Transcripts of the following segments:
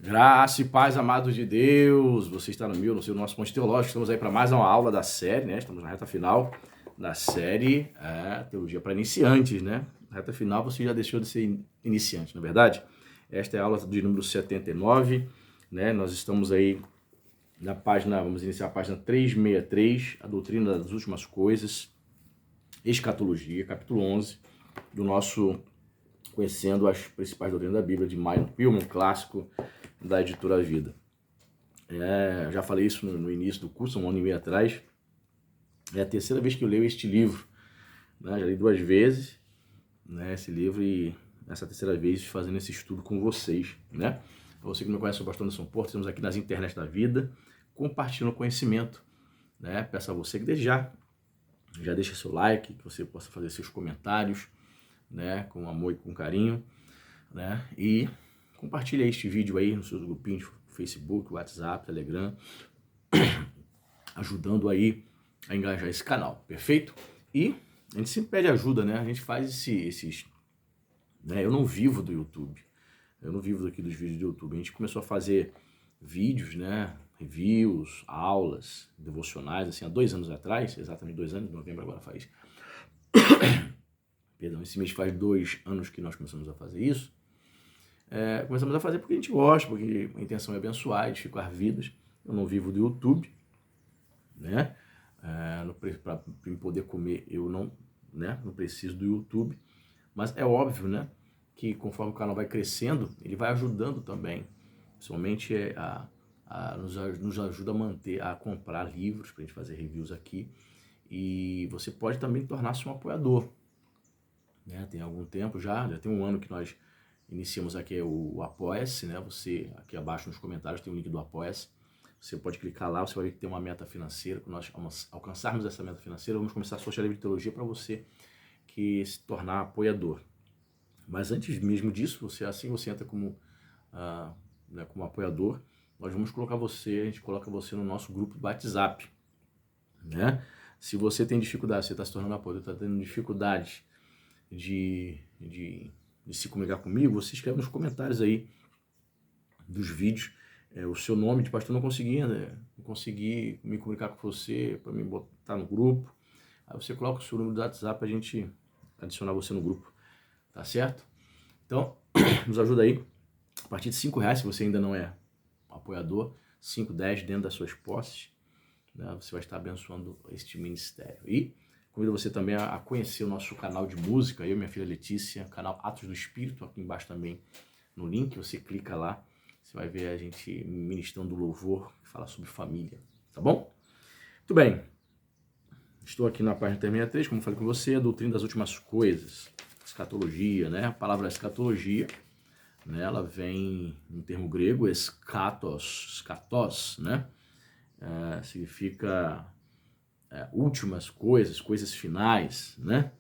Graça e paz, amados de Deus. Você está no seu nosso Ponte Teológico. Estamos aí para mais uma aula da série, né? Estamos na reta final da série Teologia para Iniciantes, né? Na reta final você já deixou de ser iniciante, não é verdade? Esta é a aula de número 79, né? Nós estamos aí na página, vamos iniciar a página 363, a doutrina das últimas coisas, escatologia, capítulo 11, do nosso Conhecendo as Principais Doutrinas da Bíblia, de Myron Pillman, clássico da editora Vida. Já falei isso no início do curso, um ano e meio atrás. É a terceira vez que eu leio este livro, né? Já li 2 vezes, né, esse livro, e essa terceira vez fazendo esse estudo com vocês, né? Para você que não conhece, eu sou o pastor Anderson Porto, estamos aqui nas internet da vida, compartilhando conhecimento, né? Peço a você que desde já deixa seu like, que você possa fazer seus comentários, né, com amor e com carinho, né? E compartilha este vídeo aí nos seus grupinhos, Facebook, WhatsApp, Telegram, ajudando aí a engajar esse canal, perfeito? E a gente sempre pede ajuda, né? A gente faz esses... né? Eu não vivo do YouTube, eu não vivo daqui dos vídeos do YouTube. A gente começou a fazer vídeos, né? Reviews, aulas, devocionais, assim, há 2 anos atrás, exatamente 2 anos, novembro agora faz... Perdão, esse mês faz 2 anos que nós começamos a fazer isso. Começamos a fazer porque a gente gosta, porque a intenção é abençoar, edificar vidas. Eu não vivo do YouTube, né? Para poder comer eu não, né? Não preciso do YouTube. Mas é óbvio, né? Que conforme o canal vai crescendo, ele vai ajudando também. Principalmente nos ajuda a manter, a comprar livros para a gente fazer reviews aqui. E você pode também tornar-se um apoiador, né? Tem algum tempo já tem 1 ano que nós iniciamos aqui o Apoia-se, né? Você, aqui abaixo nos comentários tem o link do Apoia-se. Você pode clicar lá, você vai ver que tem uma meta financeira. Quando nós alcançarmos essa meta financeira, vamos começar a sortear livro de teologia para você que se tornar apoiador. Mas antes mesmo disso, você entra como, né, como apoiador, nós vamos colocar você, a gente coloca você no nosso grupo do WhatsApp, né? Se você tem dificuldade, você está se tornando apoiador, está tendo dificuldade de se comunicar comigo, você escreve nos comentários aí dos vídeos o seu nome, de pastor, não consegui me comunicar com você, para me botar no grupo. Aí você coloca o seu número do WhatsApp para a gente adicionar você no grupo, tá certo? Então, nos ajuda aí, a partir de R$5, se você ainda não é apoiador, 5, 10 dentro das suas posses, né? Você vai estar abençoando este ministério. E convido você também a conhecer o nosso canal de música, eu e minha filha Letícia, canal Atos do Espírito, aqui embaixo também no link, você clica lá, você vai ver a gente ministrando louvor, que fala sobre família, tá bom? Muito bem, estou aqui na página 363, como falei com você, a doutrina das últimas coisas, escatologia, né? A palavra escatologia, né? Ela vem no termo grego skatos, né? Significa últimas coisas, coisas finais, né?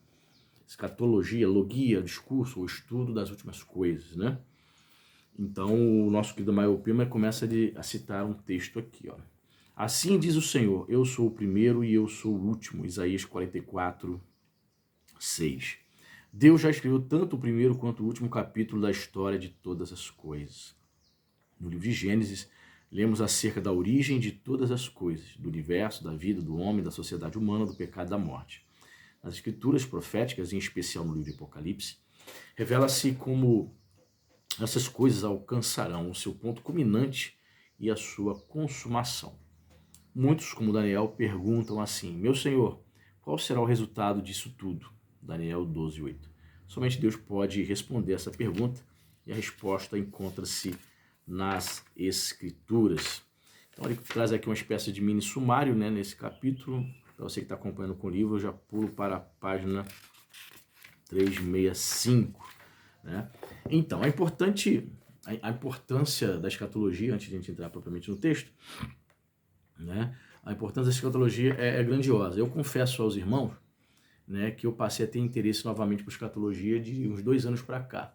Escatologia, logia, discurso, o estudo das últimas coisas, né? Então, o nosso querido Myron Pillman começa a citar um texto aqui, ó. Assim diz o Senhor, eu sou o primeiro e eu sou o último, Isaías 44, 6. Deus já escreveu tanto o primeiro quanto o último capítulo da história de todas as coisas. No livro de Gênesis, lemos acerca da origem de todas as coisas, do universo, da vida, do homem, da sociedade humana, do pecado e da morte. Nas escrituras proféticas, em especial no livro de Apocalipse, revela-se como essas coisas alcançarão o seu ponto culminante e a sua consumação. Muitos, como Daniel, perguntam assim: meu Senhor, qual será o resultado disso tudo? Daniel 12, 8. Somente Deus pode responder essa pergunta e a resposta encontra-se nas Escrituras. Então ele traz aqui uma espécie de mini sumário, né, nesse capítulo. Para você que está acompanhando com o livro, eu já pulo para a página 365. Né? Então, a importância da escatologia, antes de a gente entrar propriamente no texto, né? A importância da escatologia é grandiosa. Eu confesso aos irmãos, né, que eu passei a ter interesse novamente por escatologia de uns 2 anos para cá.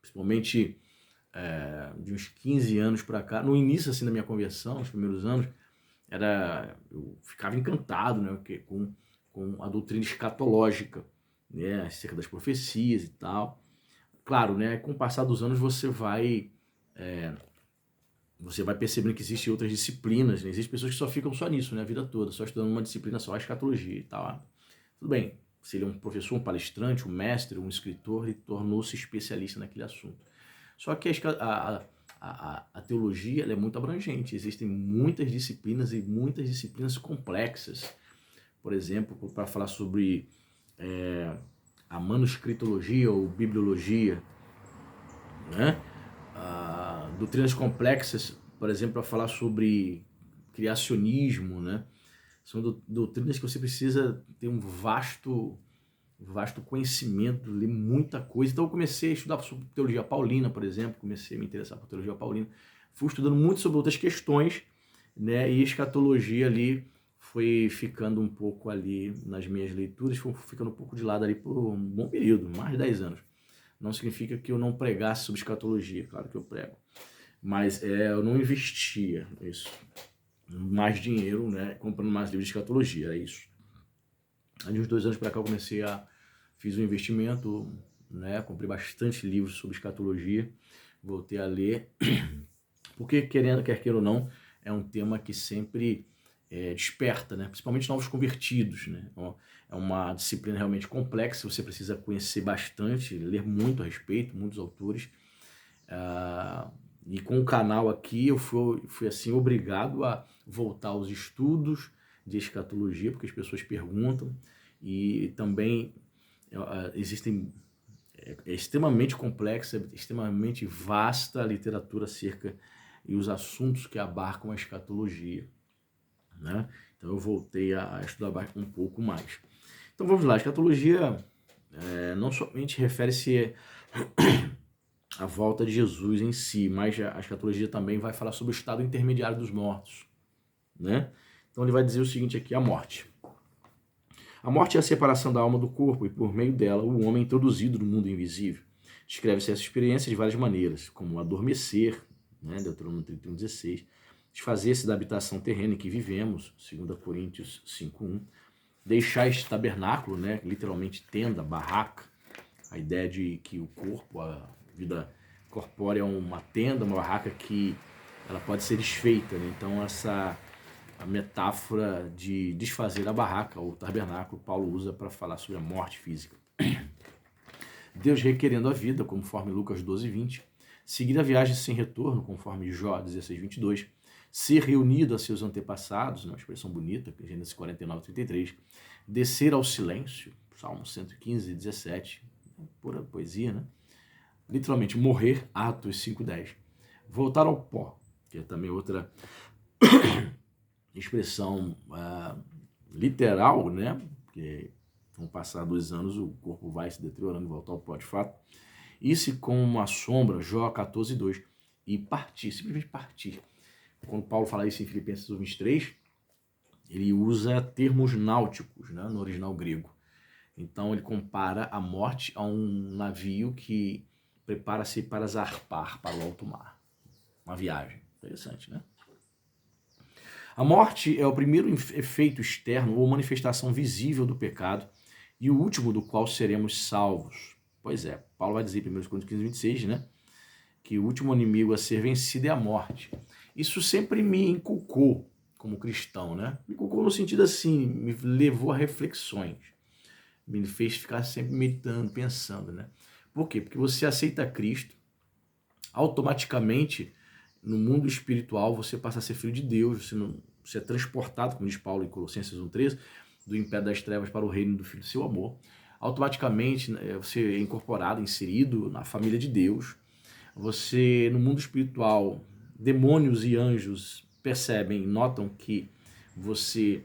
Principalmente de uns 15 anos para cá. No início assim da minha conversão, nos primeiros anos, eu ficava encantado, né, com a doutrina escatológica, né, acerca das profecias e tal. claro, né, com o passar dos anos você vai percebendo que existem outras disciplinas, né? Existem pessoas que só ficam só nisso, né, a vida toda, só estudando uma disciplina só, a escatologia e tal. Tudo bem, se ele é um professor, um palestrante, um mestre, um escritor, ele tornou-se especialista naquele assunto. Só que a teologia ela é muito abrangente, existem muitas disciplinas e muitas disciplinas complexas. Por exemplo, para falar sobre a manuscritologia ou bibliologia, né? Doutrinas complexas, por exemplo, para falar sobre criacionismo, né? São doutrinas que você precisa ter um vasto conhecimento, ler muita coisa. Então eu comecei a estudar sobre teologia paulina, por exemplo, comecei a me interessar por teologia paulina. Fui estudando muito sobre outras questões, né? E escatologia ali foi ficando um pouco ali nas minhas leituras, foi ficando um pouco de lado ali por um bom período, mais de 10 anos. Não significa que eu não pregasse sobre escatologia, claro que eu prego. Mas eu não investia isso. Mais dinheiro, né? Comprando mais livros de escatologia, é isso. Há uns 2 anos para cá eu fiz um investimento, né? Comprei bastante livros sobre escatologia, voltei a ler, porque quer queira ou não, é um tema que sempre desperta, né? Principalmente novos convertidos, né? É uma disciplina realmente complexa, você precisa conhecer bastante, ler muito a respeito, muitos autores. E com o canal aqui eu fui assim obrigado a voltar aos estudos de escatologia, porque as pessoas perguntam, e também é extremamente complexa, é extremamente vasta a literatura acerca e os assuntos que abarcam a escatologia, né? Então eu voltei a estudar um pouco mais. Então vamos lá, a escatologia não somente refere-se à volta de Jesus em si, mas a escatologia também vai falar sobre o estado intermediário dos mortos, né? Então ele vai dizer o seguinte aqui, a morte. A morte é a separação da alma do corpo e, por meio dela, o homem é introduzido no mundo invisível. Descreve-se essa experiência de várias maneiras, como adormecer, né, Deuteronômio 31:16, desfazer-se da habitação terrena em que vivemos, 2 Coríntios 5:1, deixar este tabernáculo, né, literalmente tenda, barraca, a ideia de que o corpo, a vida corpórea é uma tenda, uma barraca que ela pode ser desfeita, né? Então a metáfora de desfazer a barraca, ou tabernáculo, Paulo usa para falar sobre a morte física. Deus requerendo a vida, conforme Lucas 12:20, seguir a viagem sem retorno, conforme Jó 16:22, ser reunido a seus antepassados, uma expressão bonita, Gênesis 49:33, descer ao silêncio, Salmo 115:17, pura poesia, né? Literalmente morrer, Atos 5:10, voltar ao pó, que é também outra expressão literal, né? Porque com o passar dos anos o corpo vai se deteriorando, voltar ao pó de fato. Isso como uma sombra, Jó 14:2, e partir, simplesmente partir. Quando Paulo fala isso em Filipenses 1:23, ele usa termos náuticos, né, no original grego. Então ele compara a morte a um navio que prepara-se para zarpar para o alto mar. Uma viagem. Interessante, né? A morte é o primeiro efeito externo ou manifestação visível do pecado e o último do qual seremos salvos. Pois é, Paulo vai dizer em 1 Coríntios 15:26, né, que o último inimigo a ser vencido é a morte. Isso sempre me inculcou como cristão, né? Me inculcou no sentido assim, me levou a reflexões, me fez ficar sempre meditando, pensando, né? Por quê? Porque você aceita Cristo, automaticamente no mundo espiritual você passa a ser filho de Deus, você é transportado, como diz Paulo em Colossenses 1:13, do império das trevas para o reino do Filho do seu amor. Automaticamente você é incorporado, inserido na família de Deus. Você, no mundo espiritual, demônios e anjos percebem, notam que você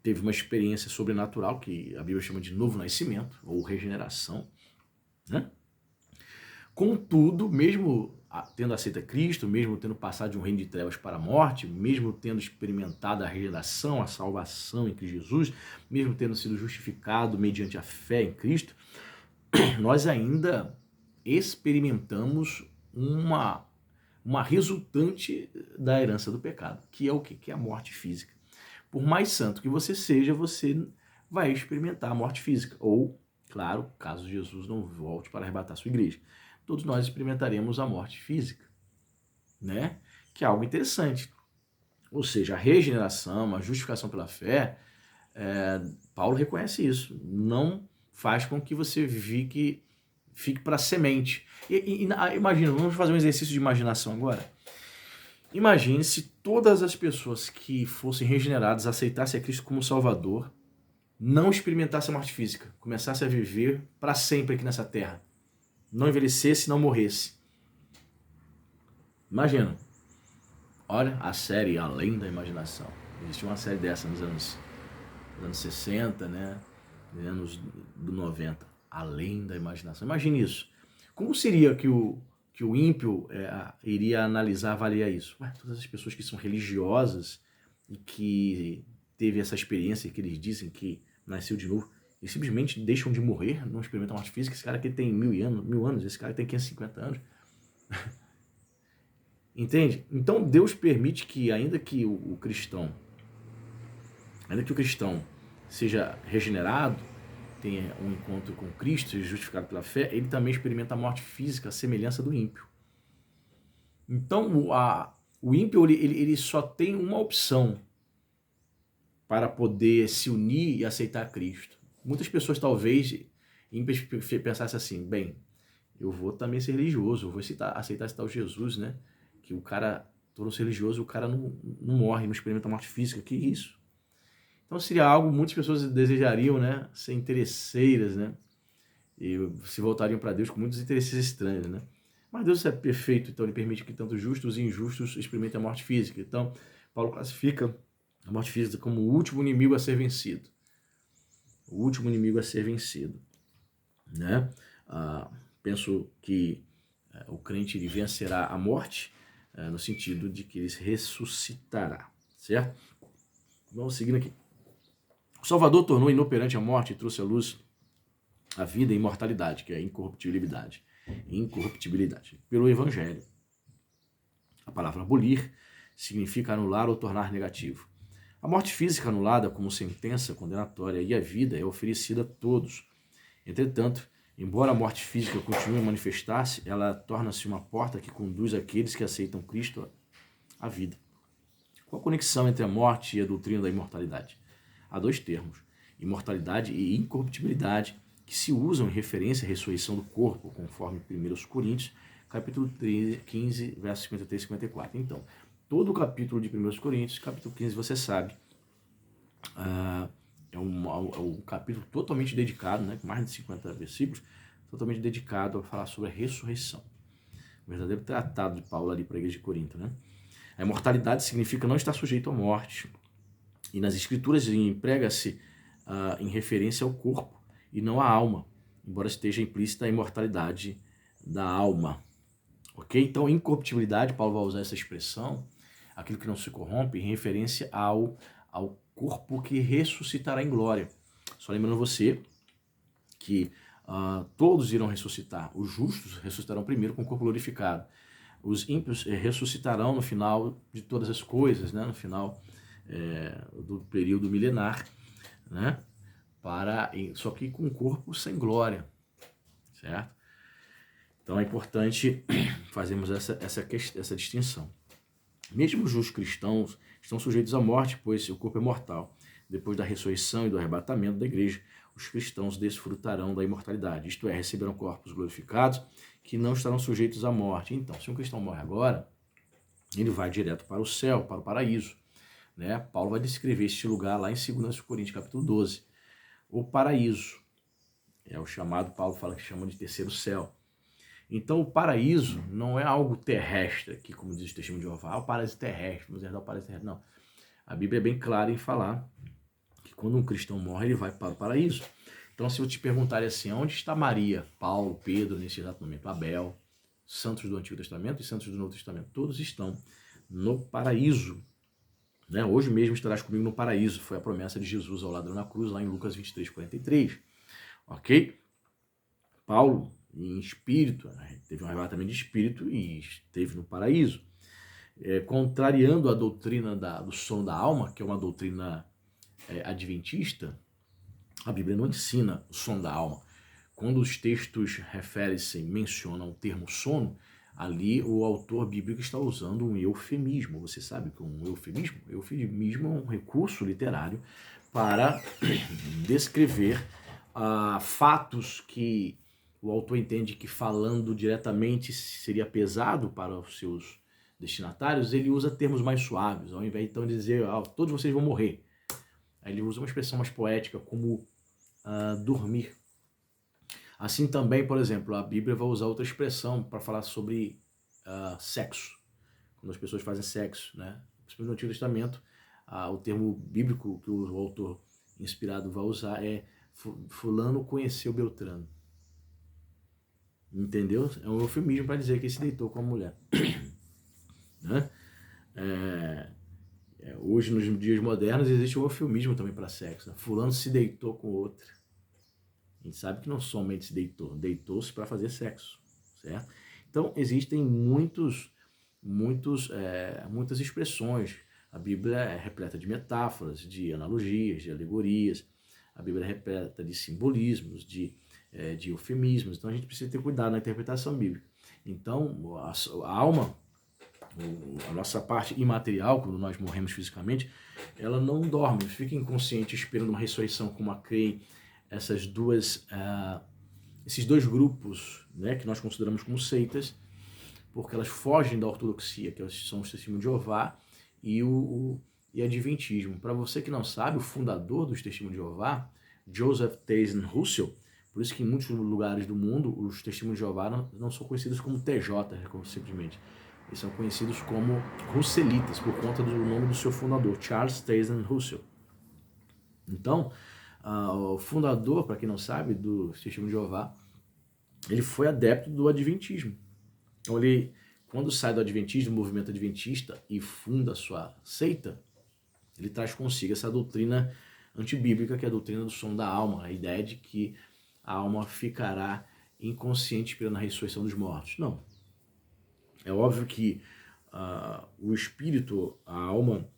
teve uma experiência sobrenatural, que a Bíblia chama de novo nascimento, ou regeneração, né? Contudo, mesmo tendo aceito a Cristo, mesmo tendo passado de um reino de trevas para a morte, mesmo tendo experimentado a regeneração, a salvação em Cristo Jesus, mesmo tendo sido justificado mediante a fé em Cristo, nós ainda experimentamos uma resultante da herança do pecado, que é o quê? Que é a morte física. Por mais santo que você seja, você vai experimentar a morte física, ou Claro, caso Jesus não volte para arrebatar sua igreja. Todos nós experimentaremos a morte física, né? Que é algo interessante. Ou seja, a regeneração, a justificação pela fé, Paulo reconhece isso. Não faz com que você fique para semente. Imagina, vamos fazer um exercício de imaginação agora. Imagine se todas as pessoas que fossem regeneradas aceitassem a Cristo como Salvador, não experimentassem a morte física, começassem a viver para sempre aqui nessa terra. Não envelhecesse, não morresse. Imagina. Olha a série Além da Imaginação. Existia uma série dessa nos anos 60, né? Nos anos 90. Além da Imaginação. Imagine isso. Como seria que o ímpio iria analisar, avaliar isso? Todas as pessoas que são religiosas e que teve essa experiência que eles dizem que nasceu de novo, e simplesmente deixam de morrer, não experimentam morte física. Esse cara aqui tem 1000 anos, esse cara tem 550 anos. Entende? Então Deus permite que, ainda que o cristão seja regenerado, tenha um encontro com Cristo, seja justificado pela fé, ele também experimenta a morte física, a semelhança do ímpio. Então o ímpio ele só tem uma opção para poder se unir e aceitar Cristo. Muitas pessoas talvez ímpias pensassem assim, bem, eu vou também ser religioso, eu vou aceitar esse tal Jesus, né? Que o cara tornou-se religioso, o cara não morre, não experimenta morte física, que isso? Então seria algo que muitas pessoas desejariam, né? Ser interesseiras, né? E se voltariam para Deus com muitos interesses estranhos, né? Mas Deus é perfeito, então ele permite que tanto justos e injustos experimentem a morte física. Então, Paulo classifica a morte física como o último inimigo a ser vencido. O último inimigo a ser vencido, né? Penso que o crente ele vencerá a morte, no sentido de que ele ressuscitará, certo? Vamos seguindo aqui. O Salvador tornou inoperante a morte e trouxe à luz a vida e a imortalidade, que é a incorruptibilidade. Pelo Evangelho. A palavra abolir significa anular ou tornar negativo. A morte física anulada como sentença condenatória e a vida é oferecida a todos. Entretanto, embora a morte física continue a manifestar-se, ela torna-se uma porta que conduz aqueles que aceitam Cristo à vida. Qual a conexão entre a morte e a doutrina da imortalidade? Há dois termos, imortalidade e incorruptibilidade, que se usam em referência à ressurreição do corpo, conforme 1 Coríntios, capítulo 15, versos 53 e 54. Então, todo o capítulo de 1 Coríntios, capítulo 15, você sabe, é um capítulo totalmente dedicado, né, com mais de 50 versículos, totalmente dedicado a falar sobre a ressurreição. O verdadeiro tratado de Paulo ali para a igreja de Corinto, né? A imortalidade significa não estar sujeito à morte. E nas escrituras emprega-se em referência ao corpo e não à alma, embora esteja implícita a imortalidade da alma. Ok? Então, incorruptibilidade, Paulo vai usar essa expressão, aquilo que não se corrompe, em referência ao corpo que ressuscitará em glória. Só lembrando você que todos irão ressuscitar. Os justos ressuscitarão primeiro com o corpo glorificado. Os ímpios ressuscitarão no final de todas as coisas, né? No final do período milenar, né? Só que com o corpo sem glória, certo? Então é importante fazermos essa distinção. Mesmo os justos cristãos estão sujeitos à morte, pois seu corpo é mortal. Depois da ressurreição e do arrebatamento da igreja, os cristãos desfrutarão da imortalidade, isto é, receberão corpos glorificados que não estarão sujeitos à morte. Então, se um cristão morre agora, ele vai direto para o céu, para o paraíso, né? Paulo vai descrever este lugar lá em 2 Coríntios, capítulo 12. O paraíso é o chamado, Paulo fala que chama de terceiro céu. Então, o paraíso não é algo terrestre, aqui, como diz o testemunho de Jeová, o paraíso terrestre, vamos herdar o paraíso terrestre. Não. A Bíblia é bem clara em falar que quando um cristão morre, ele vai para o paraíso. Então, se eu te perguntar assim, onde está Maria, Paulo, Pedro, nesse exato momento, Abel, santos do Antigo Testamento e santos do Novo Testamento, todos estão no paraíso. Né? Hoje mesmo estarás comigo no paraíso, foi a promessa de Jesus ao ladrão na cruz, lá em Lucas 23, 43. Ok? Paulo, em espírito, teve um arrebatamento de espírito e esteve no paraíso. Contrariando a doutrina do sono da alma, que é uma doutrina adventista, a Bíblia não ensina o sono da alma. quando os textos referem-se, mencionam o termo sono, ali o autor bíblico está usando um eufemismo. Você sabe que um eufemismo? Eufemismo é um recurso literário para descrever fatos que o autor entende que, falando diretamente, seria pesado para os seus destinatários. Ele usa termos mais suaves, ao invés então de dizer todos vocês vão morrer. Aí ele usa uma expressão mais poética, como dormir. Assim também, por exemplo, a Bíblia vai usar outra expressão para falar sobre sexo. Quando as pessoas fazem sexo, né? Principalmente no Antigo Testamento, o termo bíblico que o autor inspirado vai usar é fulano conheceu Beltrano. Entendeu? É um eufemismo para dizer que ele se deitou com a mulher. Né? Hoje, nos dias modernos, existe um eufemismo também para sexo. Né? Fulano se deitou com outra. A gente sabe que não somente se deitou-se para fazer sexo, certo? Então, existem muitas expressões. A Bíblia é repleta de metáforas, de analogias, de alegorias. A Bíblia é repleta de simbolismos, de eufemismos. Então, a gente precisa ter cuidado na interpretação bíblica. Então, a alma, a nossa parte imaterial, quando nós morremos fisicamente, ela não dorme, fica inconsciente esperando uma ressurreição, como a creem esses dois grupos, né, que nós consideramos como seitas, porque elas fogem da ortodoxia, que são os Testemunhos de Jeová e Adventismo. Para você que não sabe, o fundador dos Testemunhos de Jeová, Joseph Taze Russell, por isso que em muitos lugares do mundo os Testemunhos de Jeová não são conhecidos como TJ, simplesmente. Eles são conhecidos como Russelitas, por conta do nome do seu fundador, Charles Taze Russell. Então, o fundador, para quem não sabe, do Testemunho de Jeová, ele foi adepto do Adventismo. Então, ele, quando sai do Adventismo, do movimento adventista, e funda a sua seita, ele traz consigo essa doutrina antibíblica, que é a doutrina do sono da alma, a ideia de que a alma ficará inconsciente esperando a ressurreição dos mortos. Não. É óbvio que o espírito, a alma,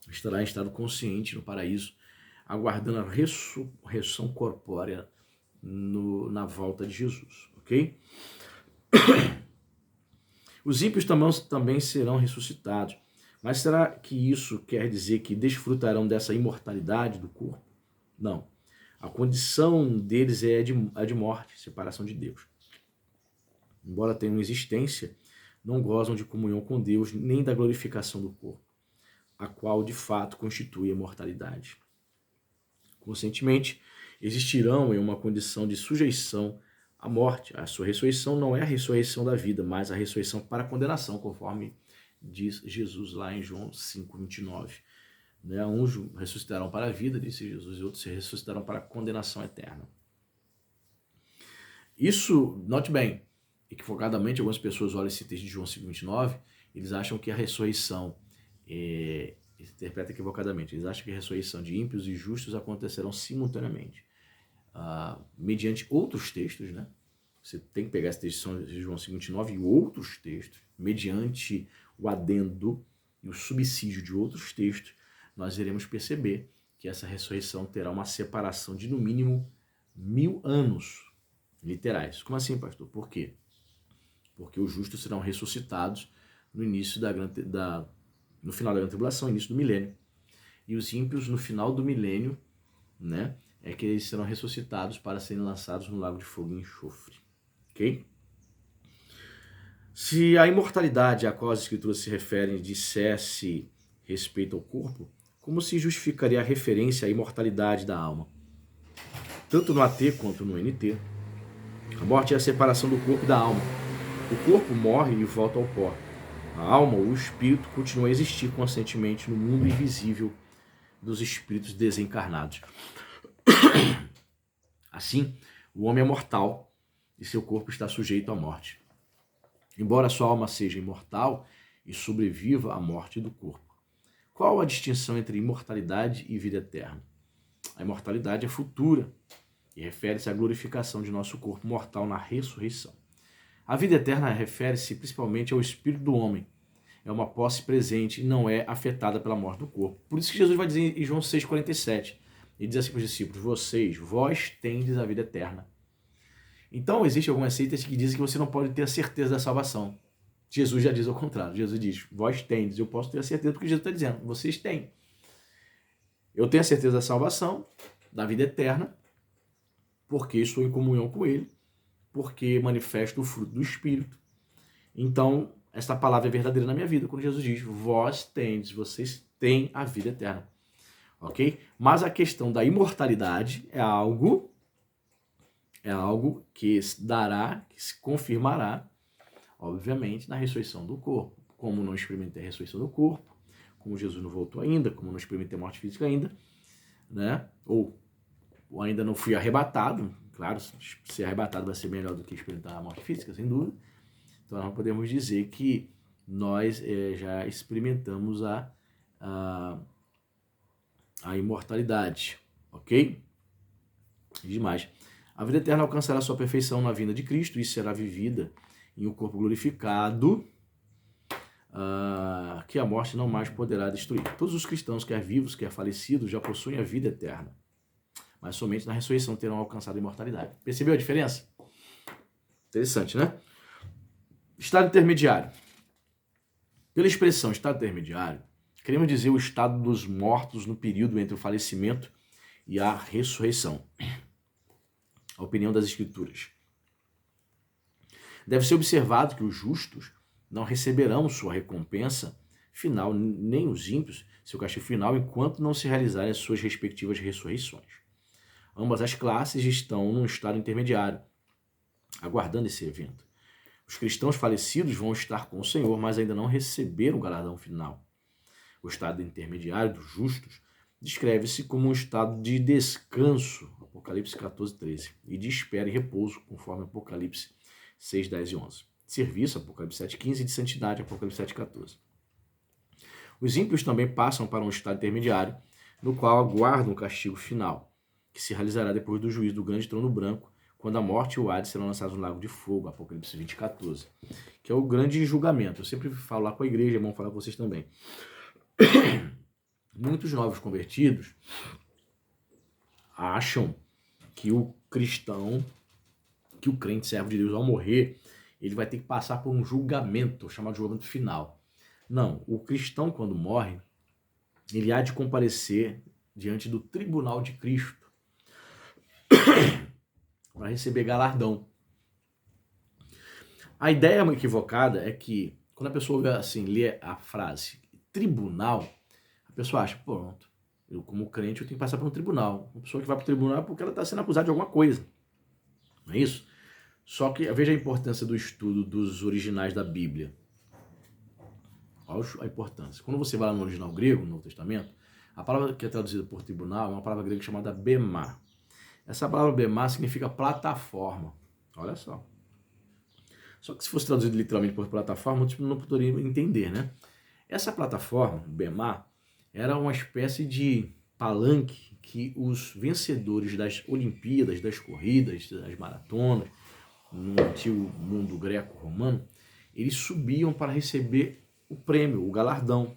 estará em estado consciente no paraíso, aguardando a ressurreição corpórea na volta de Jesus, ok? Os ímpios também serão ressuscitados. Mas será que isso quer dizer que desfrutarão dessa imortalidade do corpo? Não. A condição deles é a de morte, separação de Deus. Embora tenham existência, não gozam de comunhão com Deus, nem da glorificação do corpo, a qual de fato constitui a mortalidade. Conscientemente, existirão em uma condição de sujeição à morte. A sua ressurreição não é a ressurreição da vida, mas a ressurreição para a condenação, conforme diz Jesus lá em João 5:29. Né? Uns ressuscitarão para a vida, disse Jesus, e outros ressuscitarão para a condenação eterna. Isso, note bem, equivocadamente, algumas pessoas olham esse texto de João 5:29, eles acham que a ressurreição interpreta equivocadamente. Eles acham que a ressurreição de ímpios e justos acontecerão simultaneamente. Mediante outros textos, né? Você tem que pegar esse texto de João 5:29 e outros textos, mediante o adendo e o subsídio de outros textos, nós iremos perceber que essa ressurreição terá uma separação de, no mínimo, 1000 anos literais. Como assim, pastor? Por quê? Porque os justos serão ressuscitados no início no final da grande tribulação, início do milênio. E os ímpios, no final do milênio, né, é que eles serão ressuscitados para serem lançados no lago de fogo e enxofre. Ok? Se a imortalidade a qual as escrituras se referem dissesse respeito ao corpo, como se justificaria a referência à imortalidade da alma? Tanto no AT quanto no NT, a morte é a separação do corpo e da alma. O corpo morre e volta ao pó. A alma, o espírito, continua a existir conscientemente no mundo invisível dos espíritos desencarnados. Assim, o homem é mortal e seu corpo está sujeito à morte. Embora sua alma seja imortal e sobreviva à morte do corpo. Qual a distinção entre imortalidade e vida eterna? A imortalidade é futura e refere-se à glorificação de nosso corpo mortal na ressurreição. A vida eterna refere-se principalmente ao espírito do homem. É uma posse presente e não é afetada pela morte do corpo. Por isso que Jesus vai dizer em João 6,47, ele diz assim para os discípulos, vós tendes a vida eterna. Então, existem algumas seitas que dizem que você não pode ter a certeza da salvação. Jesus já diz ao contrário. Jesus diz, vós tendes, eu posso ter a certeza porque Jesus está dizendo, vocês têm. Eu tenho a certeza da salvação, da vida eterna, porque estou em comunhão com Ele, porque manifesto o fruto do Espírito. Então, essa palavra é verdadeira na minha vida, quando Jesus diz, vós tendes, vocês têm a vida eterna. Ok? Mas a questão da imortalidade é algo que se dará, que se confirmará, obviamente, na ressurreição do corpo. Como não experimentei a ressurreição do corpo, como Jesus não voltou ainda, como não experimentei a morte física ainda, né? Ou ainda não fui arrebatado, claro, ser arrebatado vai ser melhor do que experimentar a morte física, sem dúvida. Então nós podemos dizer que nós já experimentamos a imortalidade, ok? Demais. A vida eterna alcançará sua perfeição na vinda de Cristo e será vivida em um corpo glorificado, que a morte não mais poderá destruir. Todos os cristãos, quer vivos, quer falecidos, já possuem a vida eterna, mas somente na ressurreição terão alcançado a imortalidade. Percebeu a diferença? Interessante, né? Estado intermediário. Pela expressão estado intermediário, queremos dizer o estado dos mortos no período entre o falecimento e a ressurreição. A opinião das Escrituras. Deve ser observado que os justos não receberão sua recompensa final, nem os ímpios seu castigo final, enquanto não se realizarem as suas respectivas ressurreições. Ambas as classes estão num estado intermediário, aguardando esse evento. Os cristãos falecidos vão estar com o Senhor, mas ainda não receberam o galardão final. O estado intermediário dos justos descreve-se como um estado de descanso, Apocalipse 14, 13, e de espera e repouso, conforme Apocalipse 6, 10 e 11. Serviço, Apocalipse 7, 15, e de santidade, Apocalipse 7, 14. Os ímpios também passam para um estado intermediário, no qual aguardam o castigo final, que se realizará depois do juízo do grande trono branco, quando a morte e o Hades serão lançados no lago de fogo, Apocalipse 20, 14, que é o grande julgamento. Eu sempre falo lá com a igreja, é bom falar com vocês também. Muitos novos convertidos acham que o cristão, que o crente servo de Deus, ao morrer, ele vai ter que passar por um julgamento, chamado julgamento final. Não, o cristão, quando morre, ele há de comparecer diante do tribunal de Cristo para receber galardão. A ideia equivocada é que, quando a pessoa assim, lê a frase tribunal, a pessoa acha, pronto, eu como crente eu tenho que passar por um tribunal. Uma pessoa que vai para o tribunal é porque ela está sendo acusada de alguma coisa. Não é isso? Só que veja a importância do estudo dos originais da Bíblia. Olha a importância. Quando você vai lá no original grego, no Novo Testamento, a palavra que é traduzida por tribunal é uma palavra grega chamada bemá. Essa palavra bemá significa plataforma. Olha só. Só que se fosse traduzido literalmente por plataforma, tipo, não poderia entender, né? Essa plataforma, bemá, era uma espécie de palanque que os vencedores das Olimpíadas, das corridas, das maratonas, no antigo mundo greco-romano, eles subiam para receber o prêmio, o galardão.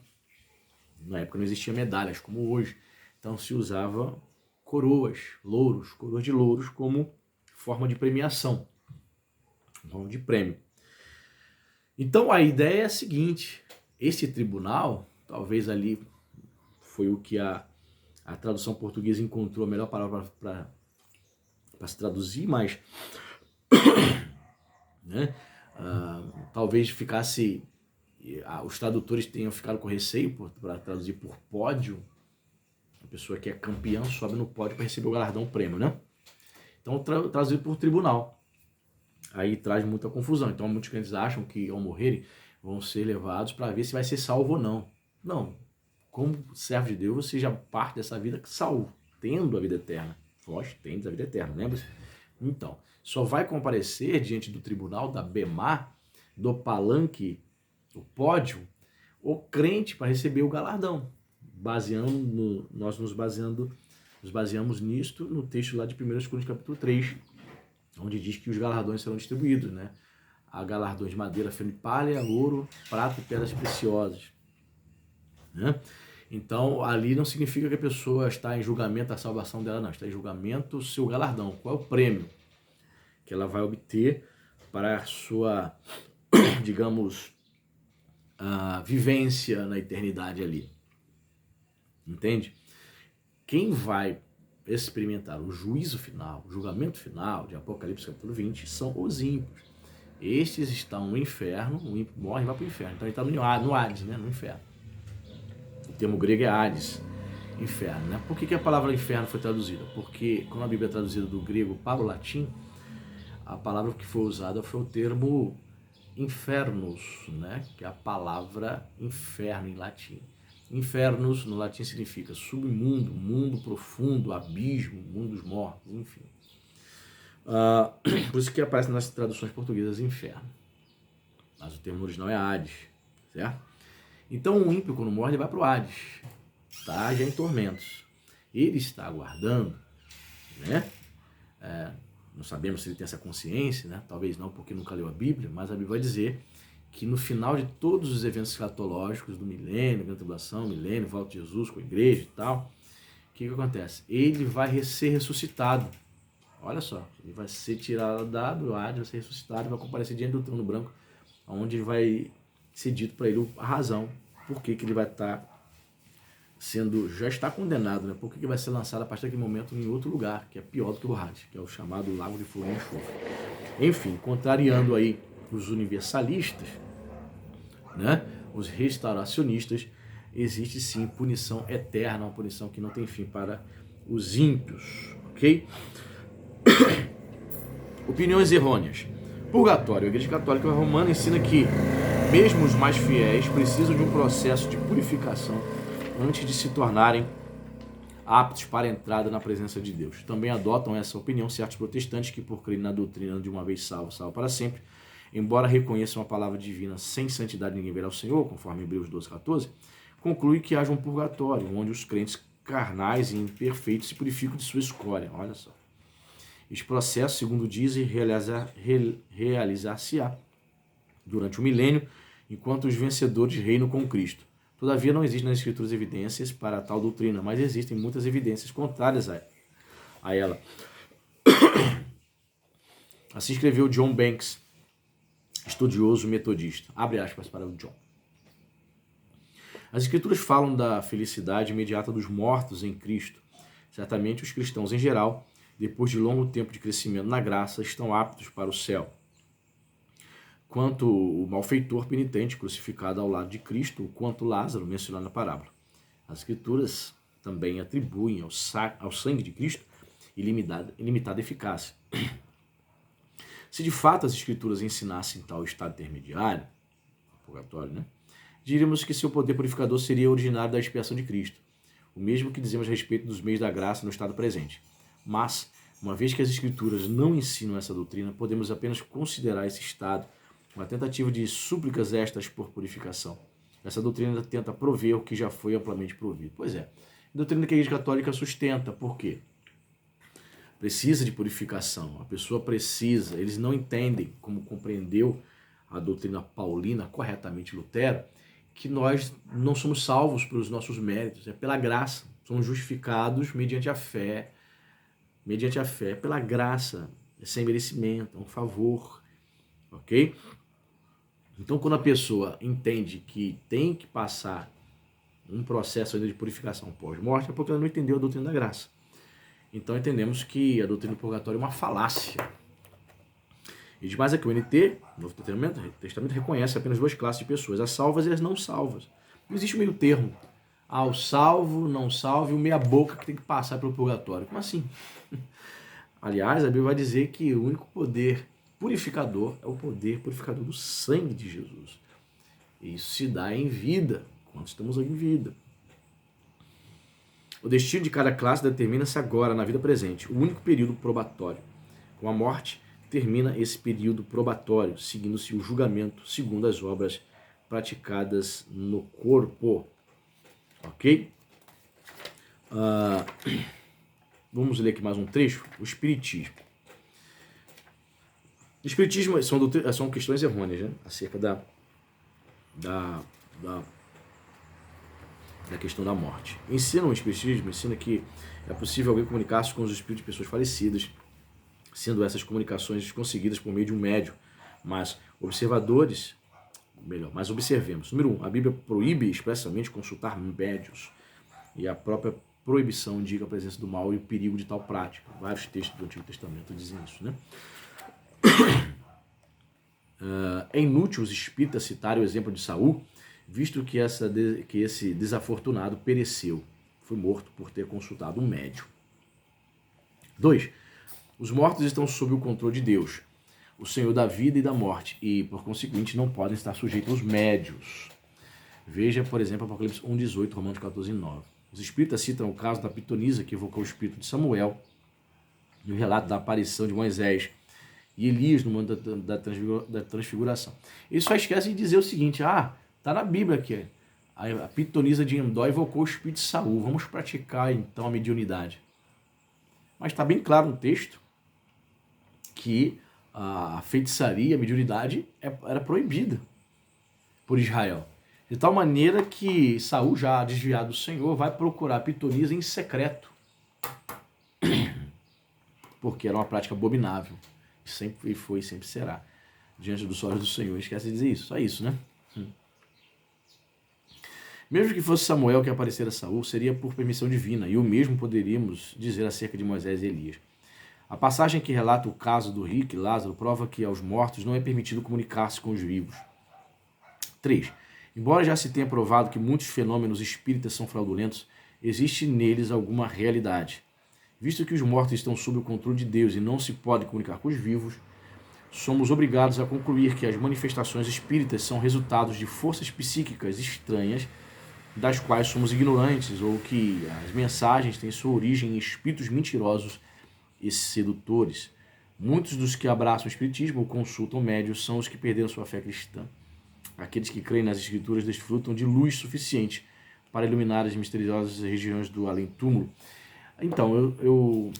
Na época não existia medalhas como hoje, então se usava coroas de louros como forma de premiação, forma de prêmio. Então a ideia é a seguinte, esse tribunal, talvez ali foi o que a tradução portuguesa encontrou a melhor palavra para se traduzir, mas né, talvez ficasse, os tradutores tenham ficado com receio para traduzir por pódio. A pessoa que é campeã sobe no pódio para receber o galardão, o prêmio, né? Então, traduzido por tribunal. Aí traz muita confusão. Então, muitos crentes acham que, ao morrerem, vão ser levados para ver se vai ser salvo ou não. Não. Como servo de Deus, você já parte dessa vida salvo, tendo a vida eterna. Vós tendes a vida eterna, lembra? Então, só vai comparecer diante do tribunal da bemá, do palanque, o pódio, o crente para receber o galardão. Nós nos baseamos nisto no texto lá de 1 Coríntios capítulo 3, onde diz que os galardões serão distribuídos, né? Há galardões de madeira, feno de palha, ouro, prata e pedras preciosas, né? Então, ali não significa que a pessoa está em julgamento a salvação dela, não. Está em julgamento o seu galardão. Qual é o prêmio? que ela vai obter para a sua, digamos, a vivência na eternidade ali. Entende? Quem vai experimentar o juízo final, o julgamento final de Apocalipse capítulo 20 são os ímpios. Estes estão no inferno, o ímpio morre e vai para o inferno. Então ele está no Hades, né? No inferno. O termo grego é Hades, inferno, né? Por que a palavra inferno foi traduzida? Porque quando a Bíblia é traduzida do grego para o latim, a palavra que foi usada foi o termo infernos, né? Que é a palavra inferno em latim. Infernos no latim significa submundo, mundo profundo, abismo, mundo dos mortos, enfim. Por isso que aparece nas traduções portuguesas inferno. Mas o termo original é Hades, certo? Então o ímpio, quando morre, ele vai para o Hades, tá? Já em tormentos. Ele está aguardando, né? Não sabemos se ele tem essa consciência, né? Talvez não, porque nunca leu a Bíblia, mas a Bíblia vai dizer que no final de todos os eventos escatológicos do milênio, grande tribulação, milênio, volta de Jesus com a igreja e tal, o que acontece? Ele vai ser ressuscitado. Olha só, ele vai ser tirado do Hades, vai ser ressuscitado, vai comparecer diante do trono branco, onde vai ser dito para ele a razão, por que ele vai estar sendo, já está condenado, né? Por que vai ser lançado a partir daquele momento em outro lugar, que é pior do que o Hades, que é o chamado Lago de Fogo e Enxofre. Enfim, contrariando aí os universalistas, né? Os restauracionistas, existe sim punição eterna, uma punição que não tem fim para os ímpios, ok? Opiniões errôneas. Purgatório. A Igreja Católica Romana ensina que mesmo os mais fiéis precisam de um processo de purificação antes de se tornarem aptos para a entrada na presença de Deus. Também adotam essa opinião certos protestantes que, por crer na doutrina de uma vez salvo, salvo para sempre, embora reconheçam a palavra divina, sem santidade ninguém verá o Senhor, conforme Hebreus 12:14, conclui que haja um purgatório, onde os crentes carnais e imperfeitos se purificam de sua escória. Olha só. Este processo, segundo dizem, realizar-se-á durante o milênio, enquanto os vencedores reinam com Cristo. Todavia, não existem nas Escrituras evidências para tal doutrina, mas existem muitas evidências contrárias a ela. Assim escreveu John Banks, estudioso metodista. Abre aspas para o John. As Escrituras falam da felicidade imediata dos mortos em Cristo. Certamente os cristãos em geral, depois de longo tempo de crescimento na graça, estão aptos para o céu. Quanto o malfeitor penitente crucificado ao lado de Cristo, quanto Lázaro mencionado na parábola. As Escrituras também atribuem ao sangue de Cristo ilimitada eficácia. Se de fato as Escrituras ensinassem tal estado intermediário, purgatório, né? Diríamos que seu poder purificador seria originário da expiação de Cristo, o mesmo que dizemos a respeito dos meios da graça no estado presente. Mas, uma vez que as Escrituras não ensinam essa doutrina, podemos apenas considerar esse estado uma tentativa de súplicas estas por purificação. Essa doutrina tenta prover o que já foi amplamente provido. Pois é, a doutrina que a Igreja Católica sustenta. Por quê? Precisa de purificação. A pessoa precisa. Eles não entendem, como compreendeu a doutrina paulina corretamente Lutero, que nós não somos salvos pelos nossos méritos, é pela graça. Somos justificados mediante a fé. Mediante a fé, pela graça, é sem merecimento, é um favor. Ok? Então, quando a pessoa entende que tem que passar um processo ainda de purificação pós-morte, é porque ela não entendeu a doutrina da graça. Então, entendemos que a doutrina do purgatório é uma falácia. E demais é que o NT, o Novo Testamento, reconhece apenas duas classes de pessoas, as salvas e as não salvas. Não existe um meio termo. O salvo, não salvo e o meia boca que tem que passar pelo purgatório. Como assim? Aliás, a Bíblia vai dizer que o único poder purificador é o poder purificador do sangue de Jesus. Isso se dá em vida, quando estamos em vida. O destino de cada classe determina-se agora, na vida presente, o único período probatório. Com a morte, termina esse período probatório, seguindo-se o julgamento segundo as obras praticadas no corpo. Ok? Vamos ler aqui mais um trecho. O Espiritismo. O Espiritismo são questões errôneas, né? Acerca da questão da morte. O Espiritismo ensina que é possível alguém comunicar-se com os espíritos de pessoas falecidas sendo essas comunicações conseguidas por meio de um médium. Mas observemos. Número 1, a Bíblia proíbe expressamente consultar médiuns, e a própria proibição indica a presença do mal e o perigo de tal prática. Vários textos do Antigo Testamento dizem isso, né? É inútil os espíritas citarem o exemplo de Saul, visto que esse desafortunado pereceu, foi morto por ter consultado um médium. 2. Os mortos estão sob o controle de Deus, o Senhor da vida e da morte, e, por conseguinte, não podem estar sujeitos aos médios. Veja, por exemplo, Apocalipse 1,18, Romanos 14,9. Os espíritas citam o caso da pitonisa que evocou o espírito de Samuel, e o relato da aparição de Moisés e Elias no momento da transfiguração. Eles só esquecem de dizer o seguinte: tá na Bíblia aqui, a pitonisa de Endor evocou o espírito de Saul, vamos praticar então a mediunidade. Mas está bem claro no texto que a feitiçaria, a mediunidade era proibida por Israel. De tal maneira que Saul, já desviado do Senhor, vai procurar a pitonisa em secreto. Porque era uma prática abominável. Sempre foi e sempre será. Diante dos olhos do Senhor. Esquece de dizer isso. Só isso, né? Mesmo que fosse Samuel que aparecera a Saul, seria por permissão divina. E o mesmo poderíamos dizer acerca de Moisés e Elias. A passagem que relata o caso do rico e Lázaro prova que aos mortos não é permitido comunicar-se com os vivos. 3. Embora já se tenha provado que muitos fenômenos espíritas são fraudulentos, existe neles alguma realidade. Visto que os mortos estão sob o controle de Deus e não se pode comunicar com os vivos, somos obrigados a concluir que as manifestações espíritas são resultados de forças psíquicas estranhas, das quais somos ignorantes, ou que as mensagens têm sua origem em espíritos mentirosos e sedutores. Muitos dos que abraçam o espiritismo ou consultam médios são os que perderam sua fé cristã. Aqueles que creem nas escrituras desfrutam de luz suficiente para iluminar as misteriosas regiões do além-túmulo. Então, eu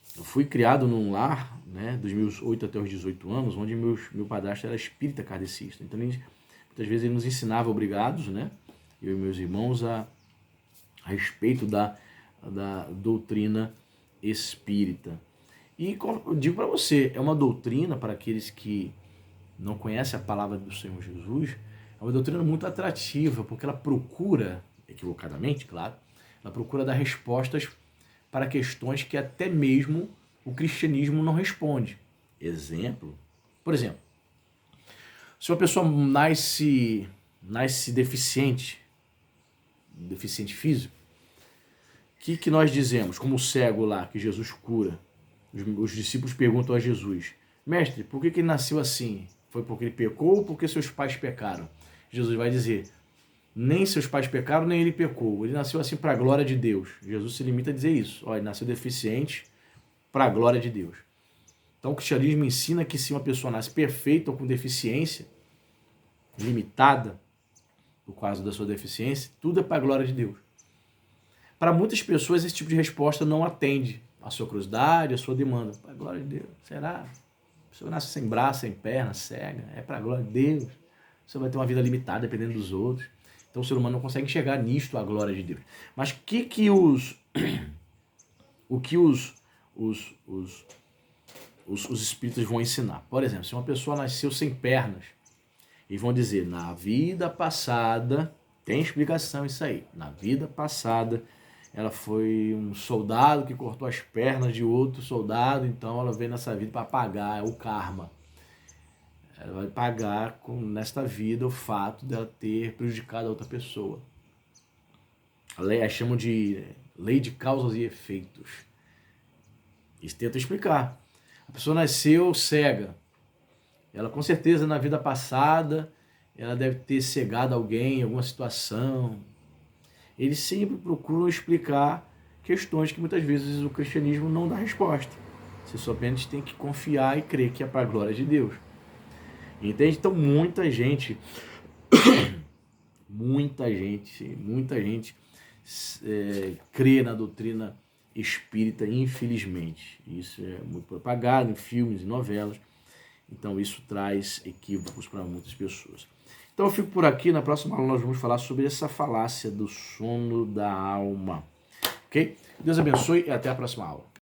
fui criado num lar, né, dos meus 8 até os 18 anos, onde meu padrasto era espírita kardecista. Então, muitas vezes ele nos ensinava obrigados, né, eu e meus irmãos, a respeito da doutrina espírita. E eu digo para você, é uma doutrina, para aqueles que não conhecem a palavra do Senhor Jesus, é uma doutrina muito atrativa, porque ela procura, equivocadamente, claro, ela procura dar respostas para questões que até mesmo o cristianismo não responde. Por exemplo, se uma pessoa nasce deficiente físico, o que nós dizemos? Como o cego lá, que Jesus cura, os discípulos perguntam a Jesus: mestre, por que ele nasceu assim? Foi porque ele pecou ou porque seus pais pecaram? Jesus vai dizer: nem seus pais pecaram, nem ele pecou. Ele nasceu assim para a glória de Deus. Jesus se limita a dizer isso. Ele nasceu deficiente para a glória de Deus. Então o cristianismo ensina que se uma pessoa nasce perfeita ou com deficiência limitada, por causa da sua deficiência, tudo é para a glória de Deus. Para muitas pessoas esse tipo de resposta não atende à sua curiosidade, à sua demanda. Para a glória de Deus. Será? A pessoa nasce sem braço, sem perna, cega. É para a glória de Deus. Você vai ter uma vida limitada dependendo dos outros. Então o ser humano não consegue enxergar nisto a glória de Deus. Mas o que os espíritas vão ensinar? Por exemplo, se uma pessoa nasceu sem pernas, eles vão dizer: na vida passada, tem explicação isso aí, na vida passada ela foi um soldado que cortou as pernas de outro soldado, então ela veio nessa vida para pagar, é o karma. Ela vai pagar nesta vida o fato dela ter prejudicado a outra pessoa. A chamam de lei de causas e efeitos. Eles tentam explicar. A pessoa nasceu cega. Ela com certeza na vida passada ela deve ter cegado alguém em alguma situação. Eles sempre procuram explicar questões que muitas vezes o cristianismo não dá resposta. Você só apenas tem que confiar e crer que é para a glória de Deus. Entende? Então muita gente crê na doutrina espírita, infelizmente. Isso é muito propagado em filmes e novelas. Então isso traz equívocos para muitas pessoas. Então eu fico por aqui. Na próxima aula nós vamos falar sobre essa falácia do sono da alma. Ok? Deus abençoe e até a próxima aula.